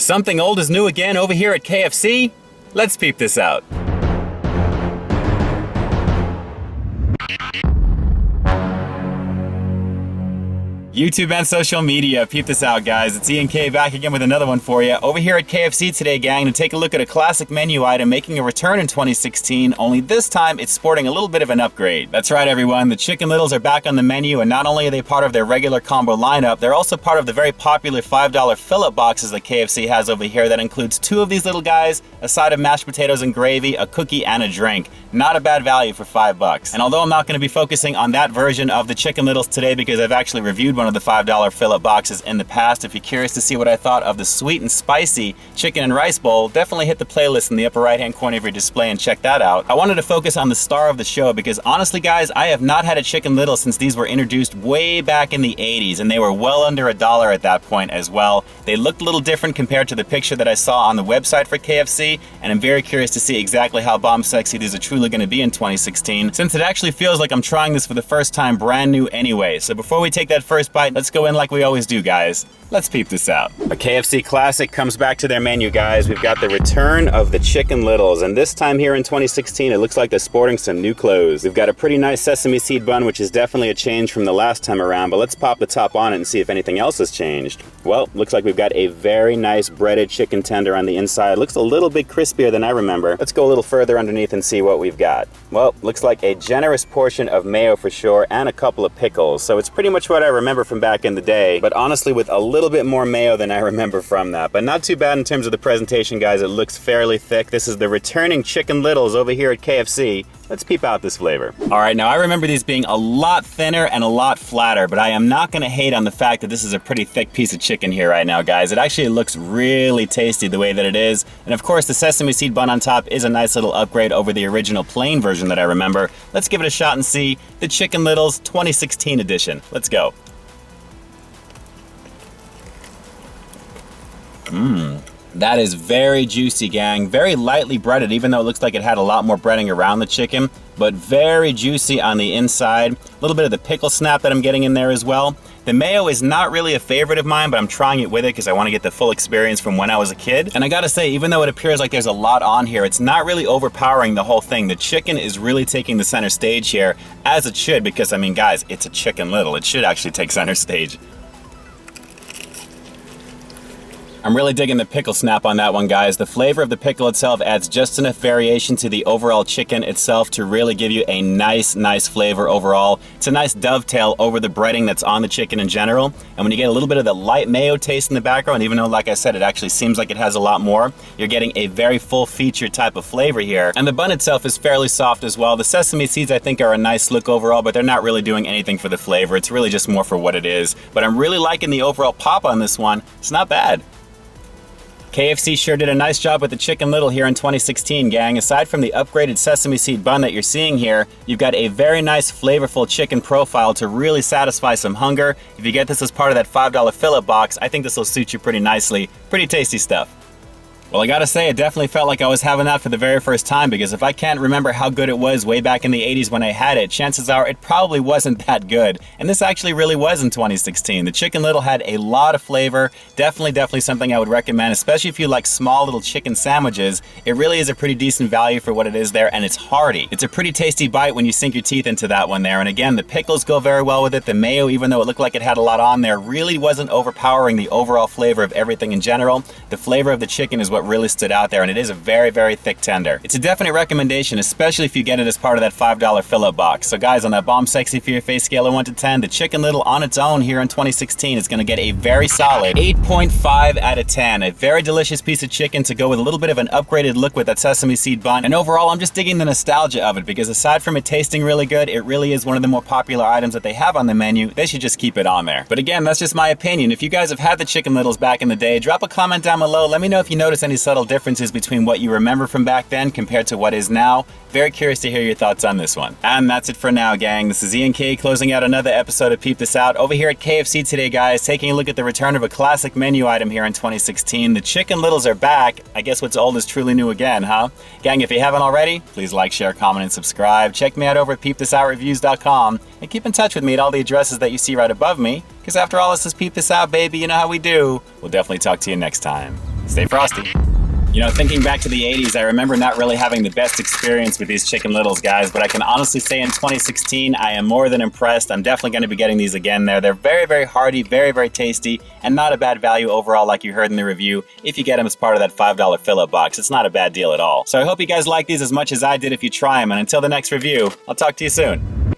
Something old is new again over here at KFC? Let's peep this out. YouTube and social media, peep this out, guys. It's Ian K back again with another one for you. Over here at KFC today, gang, to take a look at a classic menu item making a return in 2016, only this time it's sporting a little bit of an upgrade. That's right, everyone. The Chicken Littles are back on the menu, and not only are they part of their regular combo lineup, they're also part of the very popular $5 fill-up boxes that KFC has over here that includes 2 of these little guys, a side of mashed potatoes and gravy, a cookie, and a drink. Not a bad value for $5. And although I'm not going to be focusing on that version of the Chicken Littles today because I've actually reviewed one of the $5 fill-up boxes in the past, if you're curious to see what I thought of the sweet and spicy chicken and rice bowl, definitely hit the playlist in the upper right hand corner of your display and check that out. I wanted to focus on the star of the show because honestly, guys, I have not had a Chicken Little since these were introduced way back in the 80s, and they were well under $1 at that point as well. They looked a little different compared to the picture that I saw on the website for KFC, and I'm very curious to see exactly how bomb sexy these are truly going to be in 2016, since it actually feels like I'm trying this for the first time brand new anyway. So before we take that first bite, let's go in like we always do, guys. Let's peep this out. A KFC classic comes back to their menu, guys. We've got the return of the Chicken Littles, and this time here in 2016, it looks like they're sporting some new clothes. We've got a pretty nice Sesame Seed Bun, which is definitely a change from the last time around, but let's pop the top on it and see if anything else has changed. Well, looks like we've got a very nice breaded chicken tender on the inside. Looks a little bit crispier than I remember. Let's go a little further underneath and see what we've got. Well, looks like a generous portion of mayo for sure, and a couple of pickles. So it's pretty much what I remember from back in the day, but honestly with a little bit more mayo than I remember from that. But not too bad in terms of the presentation, guys. It looks fairly thick. This is the returning Chicken Littles over here at KFC. Let's peep out this flavor. All right, now I remember these being a lot thinner and a lot flatter, but I am not gonna hate on the fact that this is a pretty thick piece of chicken here right now, guys. It actually looks really tasty the way that it is. And of course, the Sesame Seed Bun on top is a nice little upgrade over the original plain version that I remember. Let's give it a shot and see the Chicken Littles 2016 edition. Let's go. That is very juicy, gang. Very lightly breaded, even though it looks like it had a lot more breading around the chicken, but very juicy on the inside. A little bit of the pickle snap that I'm getting in there as well. The mayo is not really a favorite of mine, but I'm trying it with it because I want to get the full experience from when I was a kid. And I gotta say, even though it appears like there's a lot on here, it's not really overpowering the whole thing. The chicken is really taking the center stage here, as it should, because I mean, guys, it's a Chicken Little. It should actually take center stage. I'm really digging the pickle snap on that one, guys. The flavor of the pickle itself adds just enough variation to the overall chicken itself to really give you a nice flavor overall. It's a nice dovetail over the breading that's on the chicken in general. And when you get a little bit of the light mayo taste in the background, even though, like I said, it actually seems like it has a lot more, you're getting a very full featured type of flavor here. And the bun itself is fairly soft as well. The sesame seeds, I think, are a nice look overall, but they're not really doing anything for the flavor. It's really just more for what it is. But I'm really liking the overall pop on this one. It's not bad. KFC sure did a nice job with the Chicken Little here in 2016, gang. Aside from the upgraded Sesame Seed Bun that you're seeing here, you've got a very nice flavorful chicken profile to really satisfy some hunger. If you get this as part of that $5 fill-up box, I think this will suit you pretty nicely. Pretty tasty stuff. Well, I gotta say, it definitely felt like I was having that for the very first time, because if I can't remember how good it was way back in the 80s when I had it, chances are it probably wasn't that good. And this actually really was in 2016. The Chicken Little had a lot of flavor. Definitely something I would recommend, especially if you like small little chicken sandwiches. It really is a pretty decent value for what it is there, and it's hearty. It's a pretty tasty bite when you sink your teeth into that one there. And again, the pickles go very well with it. The mayo, even though it looked like it had a lot on there, really wasn't overpowering the overall flavor of everything in general. The flavor of the chicken is what really stood out there, and it is a very thick tender. It's a definite recommendation, especially if you get it as part of that $5 fill-up box. So guys, on that bomb sexy for your face scale of 1 to 10, the Chicken Little on its own here in 2016 is going to get a very solid 8.5 out of 10. A very delicious piece of chicken to go with a little bit of an upgraded look with that Sesame Seed Bun. And overall, I'm just digging the nostalgia of it, because aside from it tasting really good, it really is one of the more popular items that they have on the menu. They should just keep it on there. But again, that's just my opinion. If you guys have had the Chicken Littles back in the day, drop a comment down below. Let me know if you notice any subtle differences between what you remember from back then compared to what is now. Very curious to hear your thoughts on this one. And that's it for now, gang. This is Ian K closing out another episode of Peep This Out over here at KFC today, guys, taking a look at the return of a classic menu item here in 2016. The Chicken Littles are back. I guess what's old is truly new again, huh? Gang, if you haven't already, please like, share, comment, and subscribe. Check me out over at peepthisoutReviews.com, and keep in touch with me at all the addresses that you see right above me, because after all, this is Peep This Out, baby. You know how we do. We'll definitely talk to you next time. stay frosty. You know, thinking back to the 80s, I remember not really having the best experience with these Chicken Littles, guys, but I can honestly say in 2016, I am more than impressed. I'm definitely going to be getting these again there. They're very, very hearty, very, very tasty, and not a bad value overall like you heard in the review. If you get them as part of that $5 fill-up box, it's not a bad deal at all. So I hope you guys like these as much as I did if you try them, and until the next review, I'll talk to you soon.